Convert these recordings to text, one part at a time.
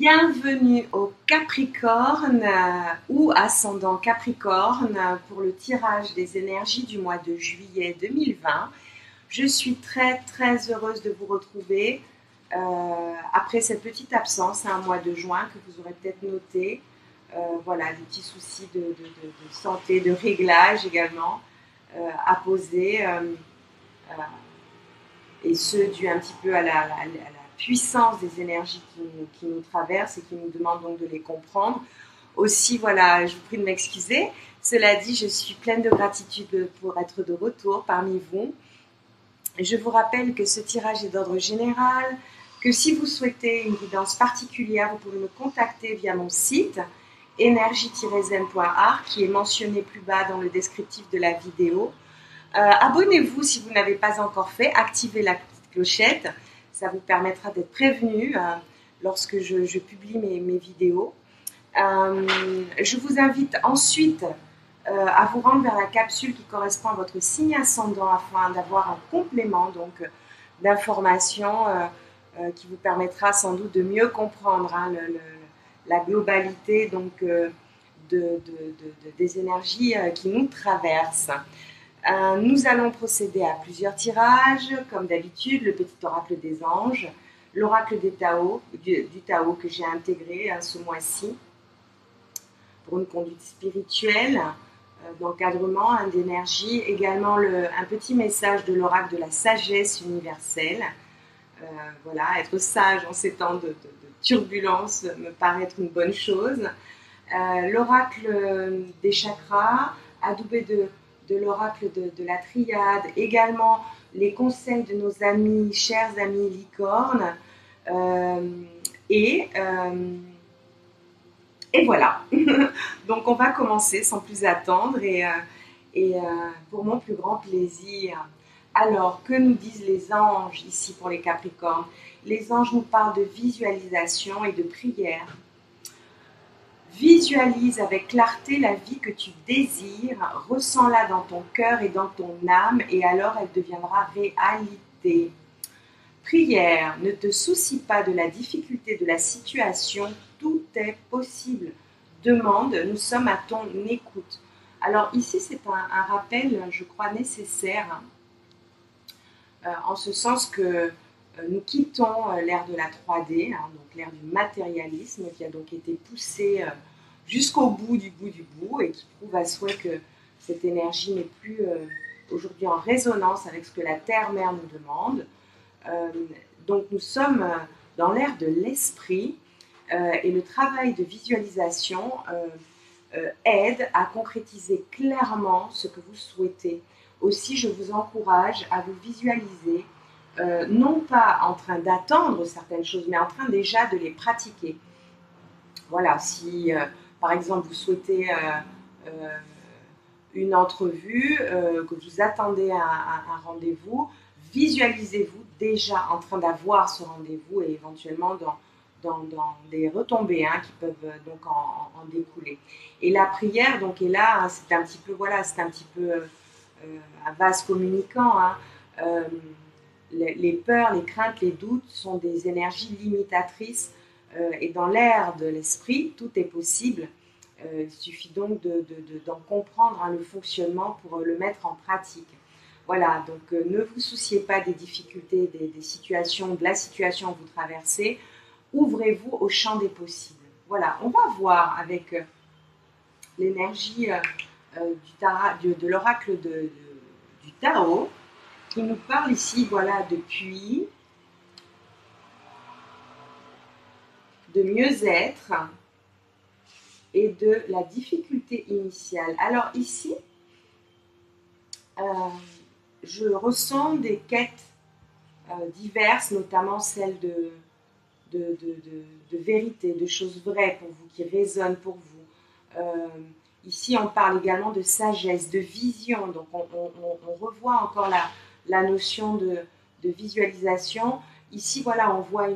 Bienvenue au Capricorne ou ascendant Capricorne pour le tirage des énergies du mois de juillet 2020. Je suis très heureuse de vous retrouver après cette petite absence, un mois de juin que vous aurez peut-être noté. Voilà, des petits soucis de santé, de réglage également à poser. Et ce, dû un petit peu à la puissance des énergies qui nous traversent et qui nous demandent donc de les comprendre. Aussi, voilà, je vous prie de m'excuser. Cela dit, je suis pleine de gratitude pour être de retour parmi vous. Je vous rappelle que ce tirage est d'ordre général, que si vous souhaitez une guidance particulière, vous pouvez me contacter via mon site énergie-zen.art qui est mentionné plus bas dans le descriptif de la vidéo. Abonnez-vous si vous n'avez pas encore fait, activez la petite clochette, ça vous permettra d'être prévenu lorsque je publie mes vidéos. Je vous invite ensuite à vous rendre vers la capsule qui correspond à votre signe ascendant afin d'avoir un complément d'informations qui vous permettra sans doute de mieux comprendre la globalité donc, des énergies qui nous traversent. Nous allons procéder à plusieurs tirages, comme d'habitude, le petit oracle des anges, l'oracle du Tao que j'ai intégré ce mois-ci pour une conduite spirituelle, d'encadrement, d'énergie, également un petit message de l'oracle de la sagesse universelle. Voilà, être sage en ces temps de turbulence me paraît être une bonne chose. L'oracle des chakras, adoubé de l'oracle de la triade, également les conseils de nos amis, chers amis licornes, et voilà. Donc on va commencer sans plus attendre et pour mon plus grand plaisir. Alors, que nous disent les anges ici pour les Capricornes? Les anges nous parlent de visualisation et de prière. Visualise avec clarté la vie que tu désires, ressens-la dans ton cœur et dans ton âme et alors elle deviendra réalité. Prière, ne te soucie pas de la difficulté de la situation, tout est possible. Demande, nous sommes à ton écoute. Alors ici c'est un rappel, je crois, nécessaire, en ce sens que nous quittons l'ère de la 3D, donc l'ère du matérialisme qui a donc été poussée jusqu'au bout du bout et qui prouve à souhait que cette énergie n'est plus aujourd'hui en résonance avec ce que la Terre-Mère nous demande. Donc nous sommes dans l'ère de l'esprit et le travail de visualisation aide à concrétiser clairement ce que vous souhaitez. Aussi, je vous encourage à vous visualiser non pas en train d'attendre certaines choses, mais en train déjà de les pratiquer. Voilà, si par exemple vous souhaitez une entrevue, que vous attendez un rendez-vous, visualisez-vous déjà en train d'avoir ce rendez-vous et éventuellement dans des retombées qui peuvent donc en découler. Et la prière donc est là, c'est un petit peu, voilà, c'est un petit peu un vase communicant. Les peurs, les craintes, les doutes sont des énergies limitatrices et dans l'ère de l'esprit, tout est possible. Il suffit donc d'en comprendre le fonctionnement pour le mettre en pratique. Voilà, donc ne vous souciez pas des difficultés, des situations, de la situation que vous traversez. Ouvrez-vous au champ des possibles. Voilà, on va voir avec l'énergie de l'oracle du Tao, qui nous parle ici, voilà, de puits, de mieux-être et de la difficulté initiale. Alors ici, je ressens des quêtes diverses, notamment celles de vérité, de choses vraies pour vous, qui résonnent pour vous. Ici, on parle également de sagesse, de vision. Donc, on revoit encore la notion de visualisation. Ici, voilà, on voit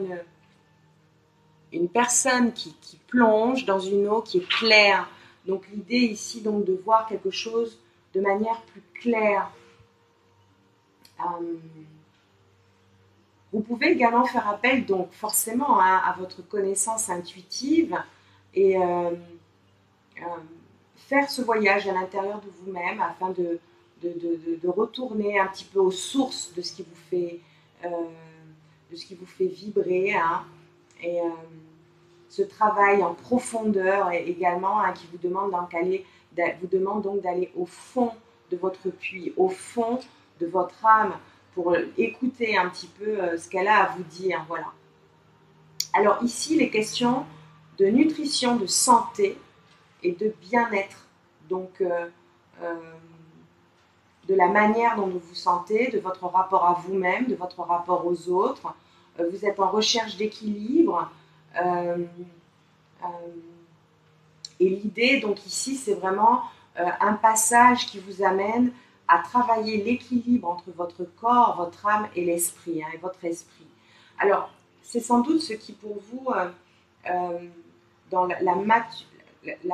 une personne qui plonge dans une eau qui est claire. Donc, l'idée ici, donc, de voir quelque chose de manière plus claire. Vous pouvez également faire appel, donc forcément, hein, à votre connaissance intuitive et faire ce voyage à l'intérieur de vous-même afin de retourner un petit peu aux sources de ce qui vous fait vibrer, hein, et ce travail en profondeur également, hein, qui vous demande donc d'aller au fond de votre puits, au fond de votre âme, pour écouter un petit peu ce qu'elle a à vous dire. Voilà. Alors ici, les questions de nutrition, de santé et de bien-être. Donc, de la manière dont vous vous sentez, de votre rapport à vous-même, de votre rapport aux autres. Vous êtes en recherche d'équilibre. Et l'idée, donc ici, c'est vraiment un passage qui vous amène à travailler l'équilibre entre votre corps, votre âme et l'esprit, hein, et votre esprit. Alors, c'est sans doute ce qui pour vous, dans la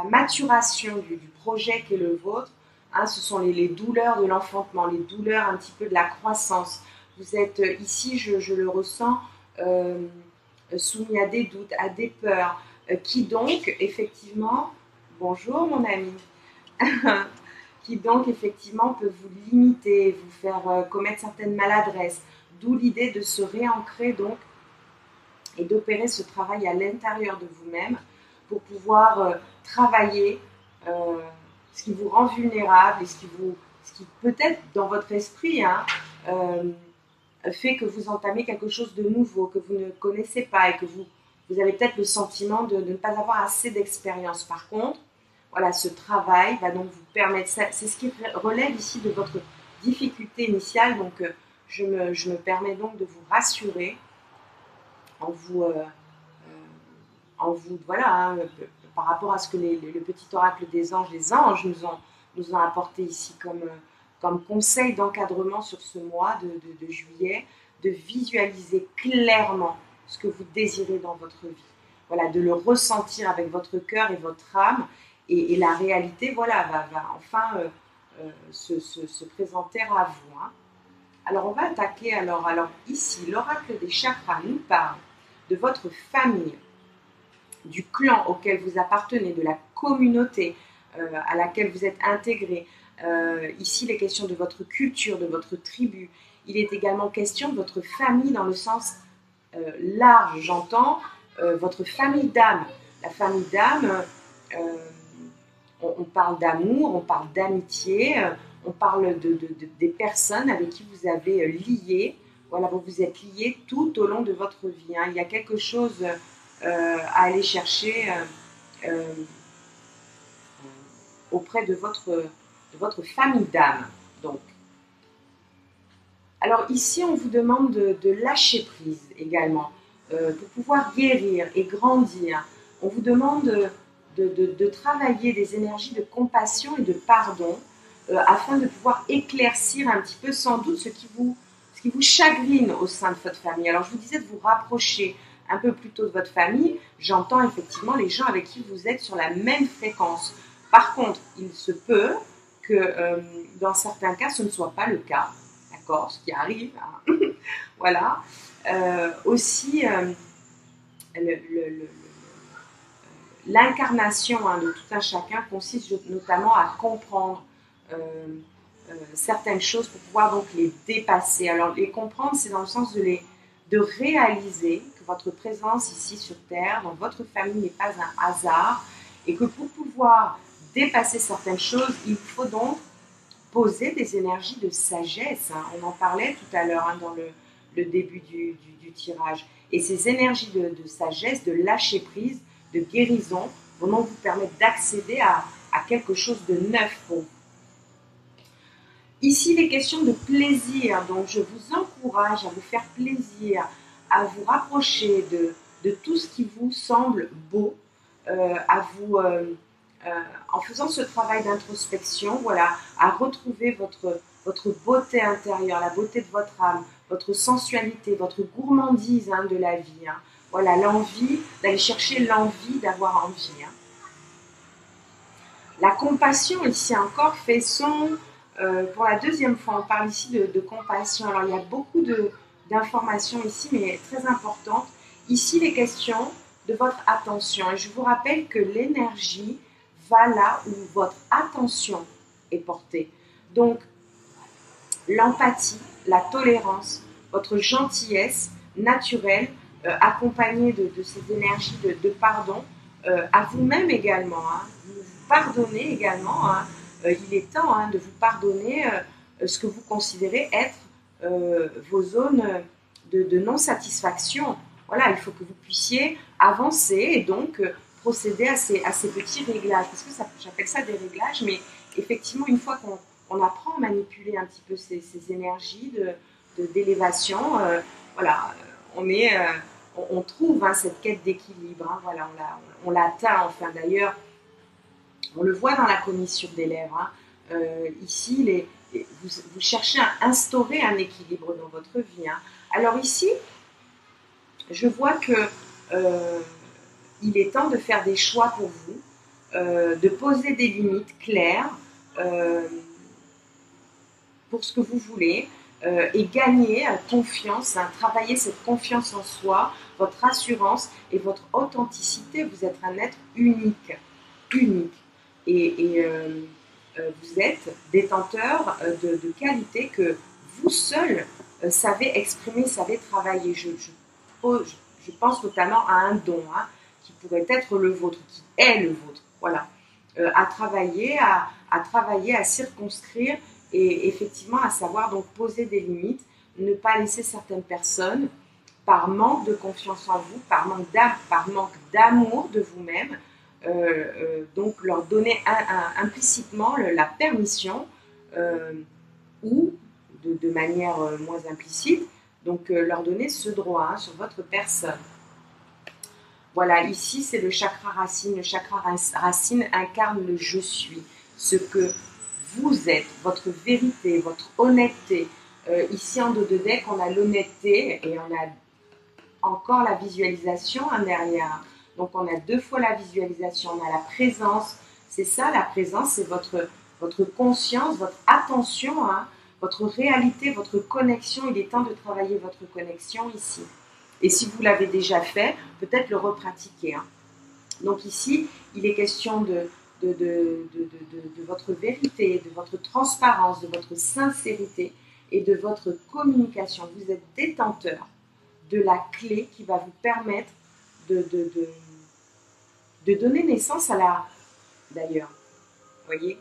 maturation du projet qui est le vôtre, hein, ce sont les douleurs de l'enfantement, les douleurs un petit peu de la croissance. Vous êtes ici, je le ressens, soumis à des doutes, à des peurs, qui donc, effectivement, bonjour mon ami, qui donc, effectivement, peut vous limiter, vous faire commettre certaines maladresses, d'où l'idée de se réancrer, donc, et d'opérer ce travail à l'intérieur de vous-même pour pouvoir travailler ce qui vous rend vulnérable et ce qui peut-être, dans votre esprit, hein, fait que vous entamez quelque chose de nouveau, que vous ne connaissez pas et que vous avez peut-être le sentiment de ne pas avoir assez d'expérience. Par contre, voilà, ce travail va donc vous permettre, c'est ce qui relève ici de votre difficulté initiale, donc je me permets donc de vous rassurer en vous voilà, hein, par rapport à ce que le petit oracle des anges, les anges nous ont apporté ici comme conseil d'encadrement sur ce mois de juillet, de visualiser clairement ce que vous désirez dans votre vie. Voilà, de le ressentir avec votre cœur et votre âme, et la réalité, voilà, va enfin se présenter à vous. Hein. Alors, on va attaquer, alors ici, l'oracle des chakras nous parle de votre famille, du clan auquel vous appartenez, de la communauté à laquelle vous êtes intégré. Ici, les questions de votre culture, de votre tribu. Il est également question de votre famille dans le sens large, j'entends, votre famille d'âme. La famille d'âme, on parle d'amour, on parle d'amitié, on parle des personnes avec qui vous avez lié. Voilà, vous vous êtes liés tout au long de votre vie. Hein. Il y a quelque chose à aller chercher auprès de votre famille d'âme. Donc, alors ici, on vous demande de lâcher prise également pour pouvoir guérir et grandir. On vous demande de travailler des énergies de compassion et de pardon afin de pouvoir éclaircir un petit peu sans doute ce qui vous chagrine au sein de votre famille. Alors, je vous disais de vous rapprocher un peu plus tôt de votre famille. J'entends effectivement les gens avec qui vous êtes sur la même fréquence. Par contre, il se peut que dans certains cas, ce ne soit pas le cas. D'accord, ce qui arrive. Hein. Voilà. Aussi, l'incarnation, hein, de tout un chacun consiste notamment à comprendre certaines choses pour pouvoir donc les dépasser. Alors, les comprendre, c'est dans le sens de réaliser que votre présence ici sur Terre, dans votre famille, n'est pas un hasard et que pour pouvoir dépasser certaines choses, il faut donc poser des énergies de sagesse. Hein. On en parlait tout à l'heure, hein, dans le début du tirage. Et ces énergies de sagesse, de lâcher prise, de guérison, vont donc vous permettre d'accéder à quelque chose de neuf pour vous. Ici, les questions de plaisir, donc je vous encourage à vous faire plaisir, à vous rapprocher de tout ce qui vous semble beau, en faisant ce travail d'introspection, voilà, à retrouver votre beauté intérieure, la beauté de votre âme, votre sensualité, votre gourmandise, hein, de la vie. Hein. Voilà, l'envie, d'aller chercher l'envie d'avoir envie. Hein. La compassion, ici encore, fait son... pour la deuxième fois, on parle ici de compassion. Alors, il y a beaucoup de d'informations ici, mais très importantes. Ici, les questions de votre attention. Et je vous rappelle que l'énergie va là où votre attention est portée. Donc, l'empathie, la tolérance, votre gentillesse naturelle, accompagnée de ces énergies de pardon, à vous-même également. Hein. Vous pardonnez également. Hein. Il est temps de vous pardonner ce que vous considérez être vos zones de non-satisfaction. Voilà, il faut que vous puissiez avancer et donc procéder à ces petits réglages. Parce que j'appelle ça des réglages, mais effectivement, une fois qu'on apprend à manipuler un petit peu ces énergies d'élévation, voilà, on trouve cette quête d'équilibre. Hein, voilà, on l'atteint enfin. D'ailleurs, on le voit dans la commissure des lèvres. Hein. Ici, vous cherchez à instaurer un équilibre dans votre vie. Hein. Alors ici, je vois que il est temps de faire des choix pour vous, de poser des limites claires pour ce que vous voulez et gagner confiance, hein, travailler cette confiance en soi, votre assurance et votre authenticité. Vous êtes un être unique, unique. Et vous êtes détenteur de qualités que vous seul savez exprimer, savez travailler. Je pense notamment à un don qui pourrait être le vôtre, qui est le vôtre. Voilà. À travailler, à circonscrire et effectivement à savoir donc poser des limites, ne pas laisser certaines personnes, par manque de confiance en vous, par manque d'amour de vous-même, donc leur donner implicitement la permission ou de manière moins implicite, donc leur donner ce droit sur votre personne. Voilà, ici c'est le chakra racine. Le chakra racine incarne le je suis, ce que vous êtes, votre vérité, votre honnêteté. Ici en dos de deck, on a l'honnêteté et on a encore la visualisation derrière. Donc on a 2 fois la visualisation, on a la présence. C'est ça la présence, c'est votre conscience, votre attention, hein, votre réalité, votre connexion. Il est temps de travailler votre connexion ici. Et si vous l'avez déjà fait, peut-être le repratiquer. Hein. Donc ici, il est question de votre vérité, de votre transparence, de votre sincérité et de votre communication. Vous êtes détenteur de la clé qui va vous permettre de donner naissance à d'ailleurs, voyez,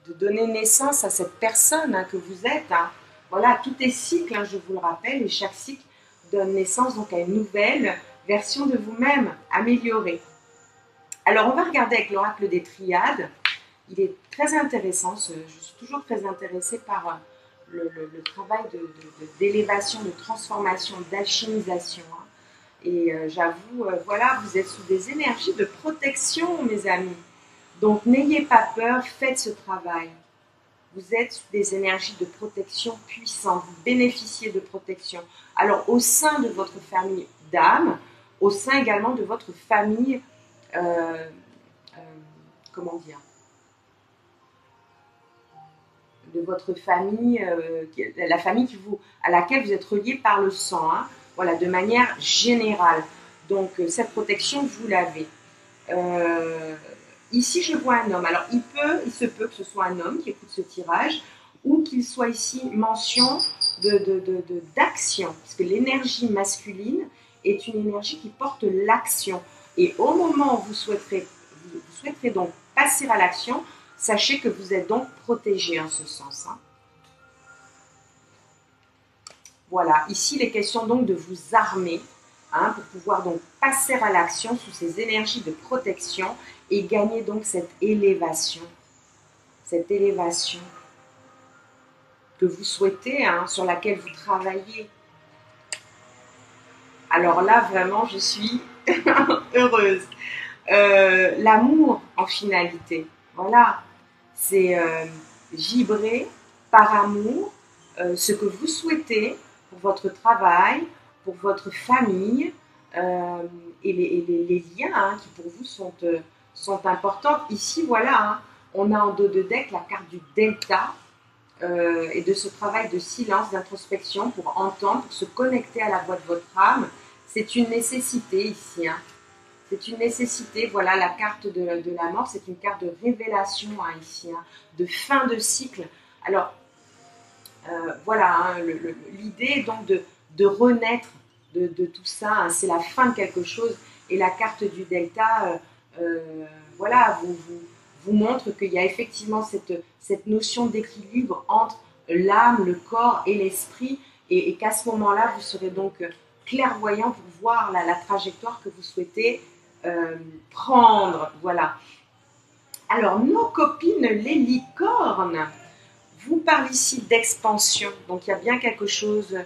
de donner naissance à cette personne que vous êtes. Hein. Voilà, tout est cycle, hein, je vous le rappelle, et chaque cycle donne naissance donc à une nouvelle version de vous-même, améliorée. Alors, on va regarder avec l'oracle des triades. Il est très intéressant, je suis toujours très intéressée par le travail d'élévation, de transformation, d'alchimisation. Hein. Et j'avoue, voilà, vous êtes sous des énergies de protection, mes amis. Donc, n'ayez pas peur, faites ce travail. Vous êtes sous des énergies de protection puissantes, vous bénéficiez de protection. Alors, au sein de votre famille d'âme, au sein également de votre famille, comment dire, de votre famille, la famille à laquelle vous êtes relié par le sang, hein, voilà, de manière générale. Donc, cette protection, vous l'avez. Ici, je vois un homme. Alors, il se peut que ce soit un homme qui écoute ce tirage ou qu'il soit ici mention d'action, parce que l'énergie masculine est une énergie qui porte l'action. Et au moment où vous souhaiterez donc passer à l'action, sachez que vous êtes donc protégé en ce sens. Hein. Voilà, ici, il est question donc de vous armer hein, pour pouvoir donc passer à l'action sous ces énergies de protection et gagner donc cette élévation que vous souhaitez, hein, sur laquelle vous travaillez. Alors là, vraiment, je suis heureuse. L'amour en finalité, voilà, c'est vibrer par amour ce que vous souhaitez pour votre travail, pour votre famille et les liens hein, qui pour vous sont importants. Ici, voilà, hein, on a en dos de deck la carte du delta. et de ce travail de silence, d'introspection pour entendre, pour se connecter à la voix de votre âme. C'est une nécessité ici. Hein. C'est une nécessité. Voilà, la carte de la mort, c'est une carte de révélation ici, de fin de cycle. Alors, voilà, l'idée est donc de renaître de tout ça. C'est la fin de quelque chose. Et la carte du delta, voilà, vous montre qu'il y a effectivement cette notion d'équilibre entre l'âme, le corps et l'esprit, et qu'à ce moment-là, vous serez donc clairvoyant pour voir la trajectoire que vous souhaitez prendre. Voilà. Alors, nos copines les licornes vous parlent ici d'expansion. Donc, il y a bien quelque chose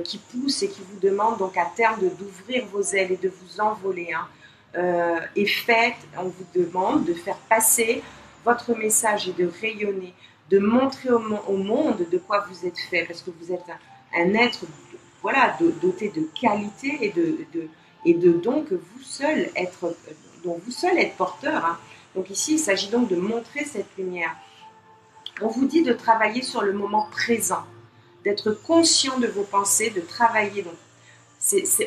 qui pousse et qui vous demande donc à terme d'ouvrir vos ailes et de vous envoler. Hein. Et faites, on vous demande de faire passer votre message et de rayonner, de montrer au monde de quoi vous êtes fait, parce que vous êtes un être voilà, doté de qualité et de dons que vous seul dont vous seul êtes porteur. Hein. Donc ici, il s'agit donc de montrer cette lumière. On vous dit de travailler sur le moment présent, d'être conscient de vos pensées, de travailler. Donc,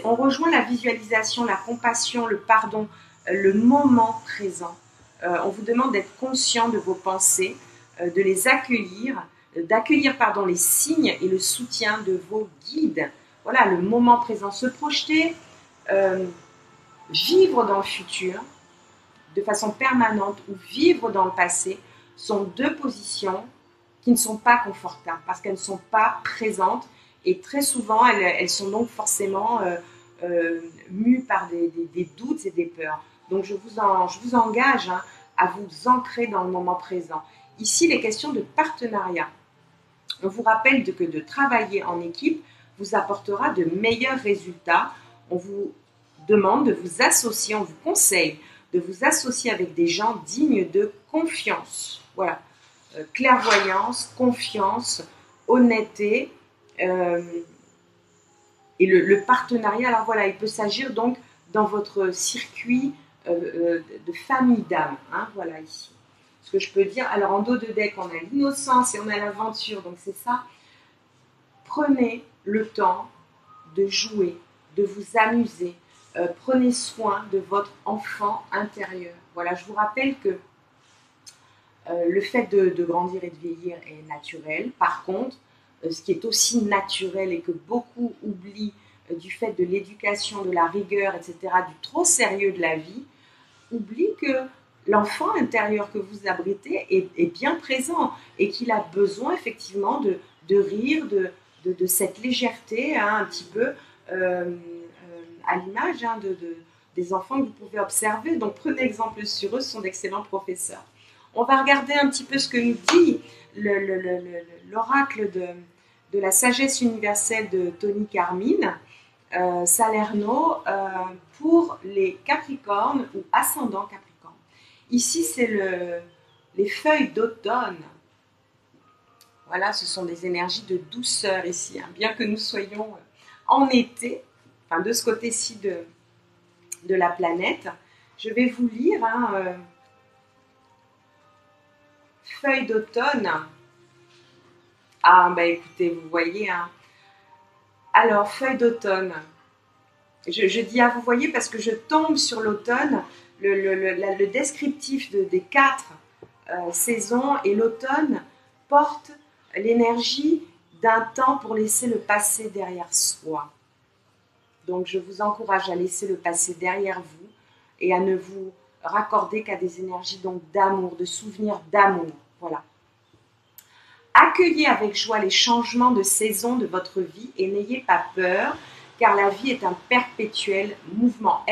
on rejoint la visualisation, la compassion, le pardon, le moment présent. On vous demande d'être conscient de vos pensées, de les accueillir, d'accueillir les signes et le soutien de vos guides. Voilà, le moment présent, se projeter, vivre dans le futur de façon permanente ou vivre dans le passé sont deux positions qui ne sont pas confortables parce qu'elles ne sont pas présentes. Et très souvent, elles sont donc forcément mues par des doutes et des peurs. Donc, je vous engage à vous ancrer dans le moment présent. Ici, les questions de partenariat. On vous rappelle que de travailler en équipe vous apportera de meilleurs résultats. On vous demande de vous associer, on vous conseille de vous associer avec des gens dignes de confiance. Voilà. Clairvoyance, confiance, honnêteté. Et le partenariat, alors voilà, il peut s'agir donc dans votre circuit de famille d'âme, hein, voilà ici. Ce que je peux dire, alors en dos de deck, on a l'innocence et on a l'aventure, donc c'est ça. Prenez le temps de jouer, de vous amuser, prenez soin de votre enfant intérieur. Voilà, je vous rappelle que le fait de grandir et de vieillir est naturel. Par contre, ce qui est aussi naturel et que beaucoup oublient du fait de l'éducation, de la rigueur, etc., du trop sérieux de la vie, oublient que l'enfant intérieur que vous abritez est bien présent et qu'il a besoin effectivement de rire, de cette légèreté, hein, un petit peu à l'image des enfants que vous pouvez observer. Donc prenez exemple sur eux, ce sont d'excellents professeurs. On va regarder un petit peu ce que nous dit l'oracle de la sagesse universelle de Tony Carmine, Salerno, pour les Capricornes ou ascendants Capricorne. Ici, c'est les feuilles d'automne. Voilà, ce sont des énergies de douceur ici. Hein. Bien que nous soyons en été, enfin de ce côté-ci de la planète, je vais vous lire feuilles d'automne. Ah, bah écoutez, vous voyez. Hein. Alors, feuilles d'automne. Je dis vous voyez parce que je tombe sur l'automne, le descriptif des 4 saisons, et l'automne porte l'énergie d'un temps pour laisser le passé derrière soi. Donc, je vous encourage à laisser le passé derrière vous et à ne vous raccorder qu'à des énergies donc d'amour, de souvenirs d'amour. Voilà. Accueillez avec joie les changements de saison de votre vie et n'ayez pas peur, car la vie est en perpétuel mouvement,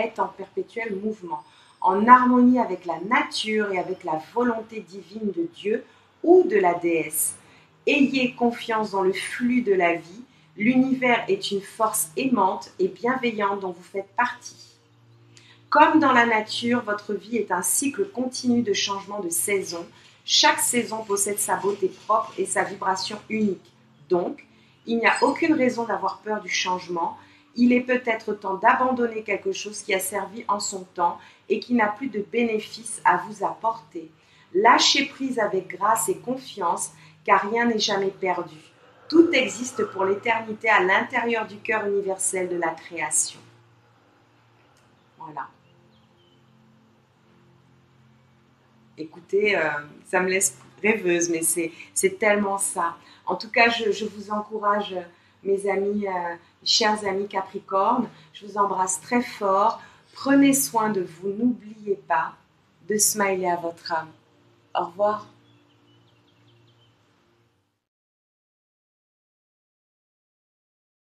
en harmonie avec la nature et avec la volonté divine de Dieu ou de la déesse. Ayez confiance dans le flux de la vie. L'univers est une force aimante et bienveillante dont vous faites partie. Comme dans la nature, votre vie est un cycle continu de changement de saison. Chaque saison possède sa beauté propre et sa vibration unique. Donc, il n'y a aucune raison d'avoir peur du changement. Il est peut-être temps d'abandonner quelque chose qui a servi en son temps et qui n'a plus de bénéfice à vous apporter. Lâchez prise avec grâce et confiance, car rien n'est jamais perdu. Tout existe pour l'éternité à l'intérieur du cœur universel de la création. Voilà. Écoutez, ça me laisse rêveuse, mais c'est tellement ça. En tout cas, je vous encourage, mes amis, chers amis Capricorne, je vous embrasse très fort. Prenez soin de vous, n'oubliez pas de smiler à votre âme. Au revoir.